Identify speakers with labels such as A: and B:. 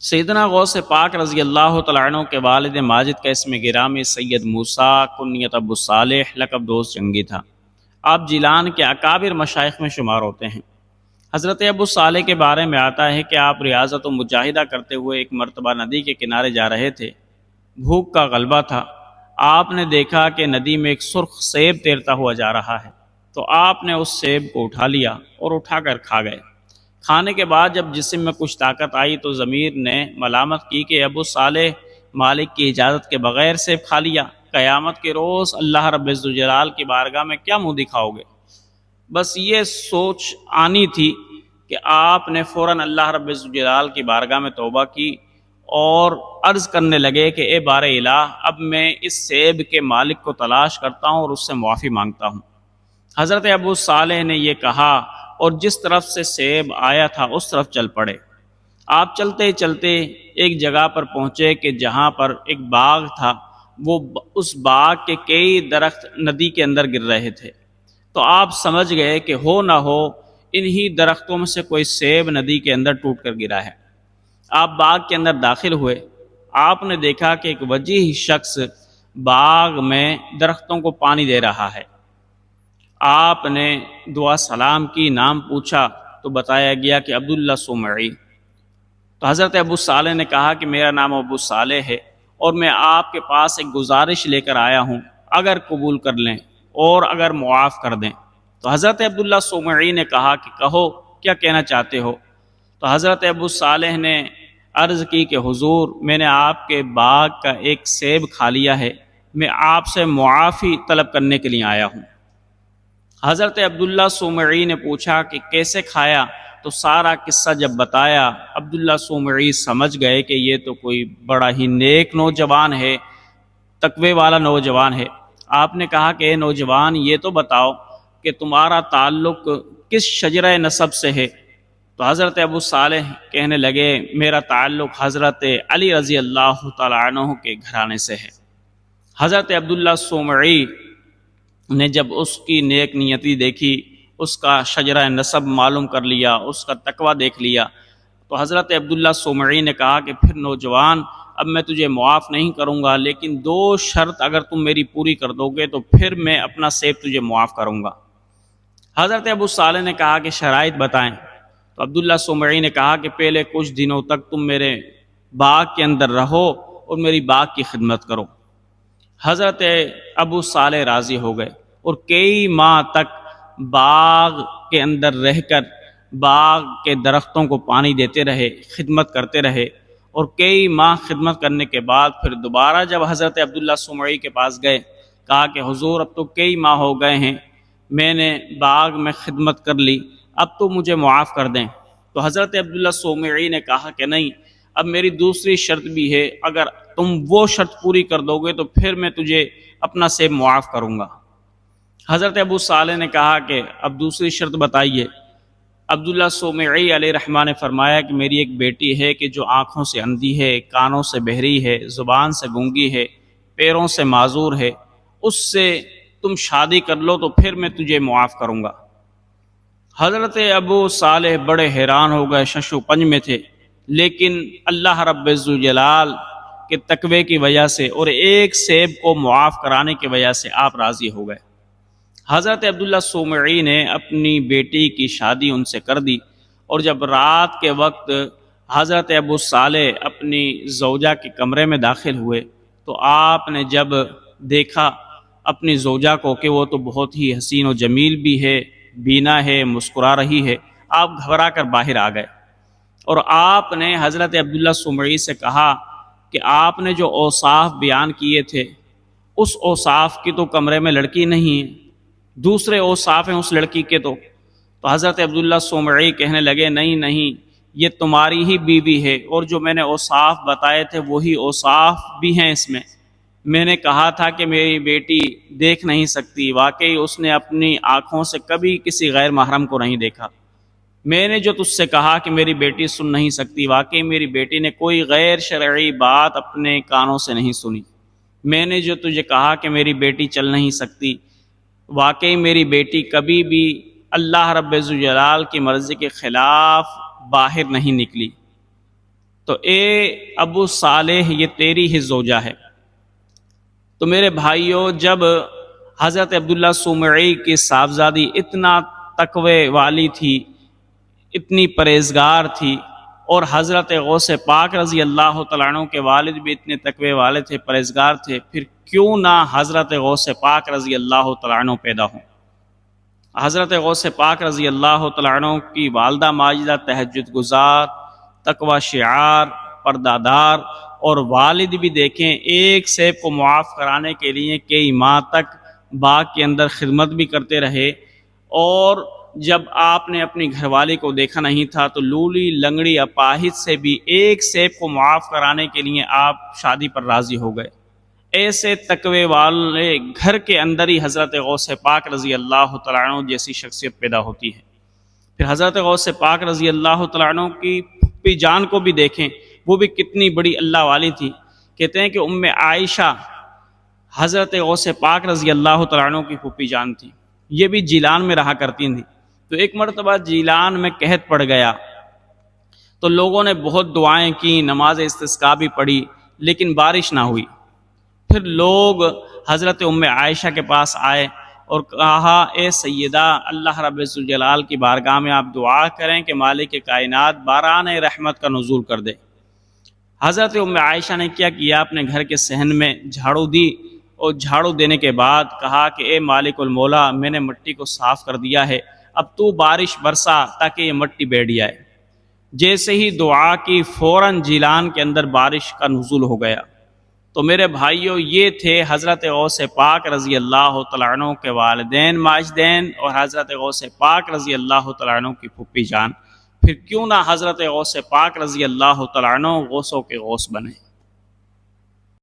A: سیدنا غوث پاک رضی اللہ تعالیٰ عنہ کے والد ماجد کا اسم گرامی سید موسیٰ کنیت ابو صالح لقب دوست جنگی تھا۔ آپ جیلان کے اکابر مشائخ میں شمار ہوتے ہیں۔ حضرت ابو صالح کے بارے میں آتا ہے کہ آپ ریاضت و مجاہدہ کرتے ہوئے ایک مرتبہ ندی کے کنارے جا رہے تھے۔ بھوک کا غلبہ تھا۔ آپ نے دیکھا کہ ندی میں ایک سرخ سیب تیرتا ہوا جا رہا ہے، تو آپ نے اس سیب کو اٹھا لیا اور اٹھا کر کھا گئے۔ کھانے کے بعد جب جسم میں کچھ طاقت آئی تو ضمیر نے ملامت کی کہ ابو صالح مالک کی اجازت کے بغیر سیب کھا لیا، قیامت کے روز اللہ رب الجلال کی بارگاہ میں کیا منہ دکھاؤ گے؟ بس یہ سوچ آنی تھی کہ آپ نے فوراً اللہ رب الجلال کی بارگاہ میں توبہ کی اور عرض کرنے لگے کہ اے بار الہ، اب میں اس سیب کے مالک کو تلاش کرتا ہوں اور اس سے معافی مانگتا ہوں۔ حضرت ابو صالح نے یہ کہا اور جس طرف سے سیب آیا تھا اس طرف چل پڑے۔ آپ چلتے چلتے ایک جگہ پر پہنچے کہ جہاں پر ایک باغ تھا، وہ اس باغ کے کئی درخت ندی کے اندر گر رہے تھے، تو آپ سمجھ گئے کہ ہو نہ ہو انہی درختوں میں سے کوئی سیب ندی کے اندر ٹوٹ کر گرا ہے۔ آپ باغ کے اندر داخل ہوئے۔ آپ نے دیکھا کہ ایک وجیح شخص باغ میں درختوں کو پانی دے رہا ہے۔ آپ نے دعا سلام کی، نام پوچھا تو بتایا گیا کہ عبداللہ سمعی۔ تو حضرت ابو صالح نے کہا کہ میرا نام ابو صالح ہے اور میں آپ کے پاس ایک گزارش لے کر آیا ہوں، اگر قبول کر لیں اور اگر معاف کر دیں۔ تو حضرت عبداللہ سمعی نے کہا کہ کہو کیا کہنا چاہتے ہو؟ تو حضرت ابو صالح نے عرض کی کہ حضور، میں نے آپ کے باغ کا ایک سیب کھا لیا ہے، میں آپ سے معافی طلب کرنے کے لیے آیا ہوں۔ حضرت عبداللہ سمعی نے پوچھا کہ کیسے کھایا؟ تو سارا قصہ جب بتایا، عبداللہ سمعی سمجھ گئے کہ یہ تو کوئی بڑا ہی نیک نوجوان ہے، تقوی والا نوجوان ہے۔ آپ نے کہا کہ اے نوجوان، یہ تو بتاؤ کہ تمہارا تعلق کس شجرہ نسب سے ہے؟ تو حضرت ابو صالح کہنے لگے میرا تعلق حضرت علی رضی اللہ تعالیٰ عنہ کے گھرانے سے ہے۔ حضرت عبداللہ سمعی نے جب اس کی نیک نیتی دیکھی، اس کا شجرہ نسب معلوم کر لیا، اس کا تقوی دیکھ لیا، تو حضرت عبداللہ سمعی نے کہا کہ پھر نوجوان، اب میں تجھے معاف نہیں کروں گا، لیکن 2 شرط اگر تم میری پوری کر دو گے تو پھر میں اپنا سیب تجھے معاف کروں گا۔ حضرت ابو صالح نے کہا کہ شرائط بتائیں۔ تو عبداللہ سمعی نے کہا کہ پہلے کچھ دنوں تک تم میرے باغ کے اندر رہو اور میری باغ کی خدمت کرو۔ حضرت ابو صالح راضی ہو گئے اور کئی ماہ تک باغ کے اندر رہ کر باغ کے درختوں کو پانی دیتے رہے، خدمت کرتے رہے، اور کئی ماہ خدمت کرنے کے بعد پھر دوبارہ جب حضرت عبداللہ سمعی کے پاس گئے، کہا کہ حضور اب تو کئی ماہ ہو گئے ہیں، میں نے باغ میں خدمت کر لی، اب تو مجھے معاف کر دیں۔ تو حضرت عبداللہ سمعی نے کہا کہ نہیں، اب میری دوسری شرط بھی ہے، اگر تم وہ شرط پوری کر دو گے تو پھر میں تجھے اپنا سیب معاف کروں گا۔ حضرت ابو صالح نے کہا کہ اب دوسری شرط بتائیے۔ عبداللہ سمعی علیہ الرحمٰن نے فرمایا کہ میری ایک بیٹی ہے کہ جو آنکھوں سے اندھی ہے، کانوں سے بہری ہے، زبان سے گونگی ہے، پیروں سے معذور ہے، اس سے تم شادی کر لو تو پھر میں تجھے معاف کروں گا۔ حضرت ابو صالح بڑے حیران ہو گئے، شش و پنج میں تھے، لیکن اللہ رب الجلال کے تقوی کی وجہ سے اور ایک سیب کو معاف کرانے کی وجہ سے آپ راضی ہو گئے۔ حضرت عبداللہ سمعی نے اپنی بیٹی کی شادی ان سے کر دی، اور جب رات کے وقت حضرت ابو صالح اپنی زوجہ کے کمرے میں داخل ہوئے تو آپ نے جب دیکھا اپنی زوجہ کو کہ وہ تو بہت ہی حسین و جمیل بھی ہے، بینا ہے، مسکرا رہی ہے، آپ گھبرا کر باہر آ گئے، اور آپ نے حضرت عبداللہ سمعی سے کہا کہ آپ نے جو اوصاف بیان کیے تھے اس اوصاف کی تو کمرے میں لڑکی نہیں ہے، دوسرے اوصاف ہیں اس لڑکی کے۔ تو حضرت عبداللہ سمعی کہنے لگے نہیں نہیں، یہ تمہاری ہی بیوی ہے، اور جو میں نے اوصاف بتائے تھے وہی اوصاف بھی ہیں اس میں نے کہا تھا کہ میری بیٹی دیکھ نہیں سکتی، واقعی اس نے اپنی آنکھوں سے کبھی کسی غیر محرم کو نہیں دیکھا۔ میں نے جو تجھ سے کہا کہ میری بیٹی سن نہیں سکتی، واقعی میری بیٹی نے کوئی غیر شرعی بات اپنے کانوں سے نہیں سنی۔ میں نے جو تجھے کہا کہ میری بیٹی چل نہیں سکتی، واقعی میری بیٹی کبھی بھی اللہ رب الجلال کی مرضی کے خلاف باہر نہیں نکلی۔ تو اے ابو صالح یہ تیری ہی زوجہ ہے۔ تو میرے بھائیوں، جب حضرت عبداللہ سومعی کی صاحبزادی اتنا تقوی والی تھی، اتنی پرہیزگار تھی، اور حضرت غوث پاک رضی اللہ تعالیٰ عنہ کے والد بھی اتنے تقوی والے تھے، پرہیزگار تھے، پھر کیوں نہ حضرت غوث پاک رضی اللہ تعالیٰ عنہ پیدا ہوں۔ حضرت غوث پاک رضی اللہ تعالیٰ عنہ کی والدہ ماجدہ تہجد گزار، تقوی شعار، پردہ دار، اور والد بھی دیکھیں ایک سیب کو معاف کرانے کے لیے کئی ماہ تک باغ کے اندر خدمت بھی کرتے رہے، اور جب آپ نے اپنی گھر والی کو دیکھا نہیں تھا تو لولی لنگڑی اپاہج سے بھی ایک سیب کو معاف کرانے کے لیے آپ شادی پر راضی ہو گئے۔ ایسے تقوی والے گھر کے اندر ہی حضرت غوث پاک رضی اللہ تعالیٰ عنہ جیسی شخصیت پیدا ہوتی ہے۔ پھر حضرت غوث پاک رضی اللہ تعالیٰ عنہ کی پھپھی جان کو بھی دیکھیں، وہ بھی کتنی بڑی اللہ والی تھی۔ کہتے ہیں کہ ام عائشہ حضرت غوث پاک رضی اللہ تعالیٰ عنہ کی پھپھی جان تھی، یہ بھی جیلان میں رہا کرتی تھیں۔ تو ایک مرتبہ جیلان میں قحط پڑ گیا تو لوگوں نے بہت دعائیں کی، نماز استسقاء بھی پڑھی، لیکن بارش نہ ہوئی۔ پھر لوگ حضرت ام عائشہ کے پاس آئے اور کہا، اے سیدہ، اللہ رب الجلال کی بارگاہ میں آپ دعا کریں کہ مالک کائنات باران رحمت کا نزول کر دے۔ حضرت ام عائشہ نے کیا کیا، اپنے گھر کے صحن میں جھاڑو دی، اور جھاڑو دینے کے بعد کہا کہ اے مالک المولا، میں نے مٹی کو صاف کر دیا ہے، اب تو بارش برسا تاکہ یہ مٹی بیٹھ جائے۔ جیسے ہی دعا کی فوراً جیلان کے اندر بارش کا نزول ہو گیا۔ تو میرے بھائیوں، یہ تھے حضرت غوث پاک رضی اللہ تعالیٰ عنہ کے والدین ماجدین اور حضرت غوث پاک رضی اللہ تعالیٰ عنہ کی پھپھی جان۔ پھر کیوں نہ حضرت غوث پاک رضی اللہ تعالیٰ عنہ غوثوں کے غوث بنے۔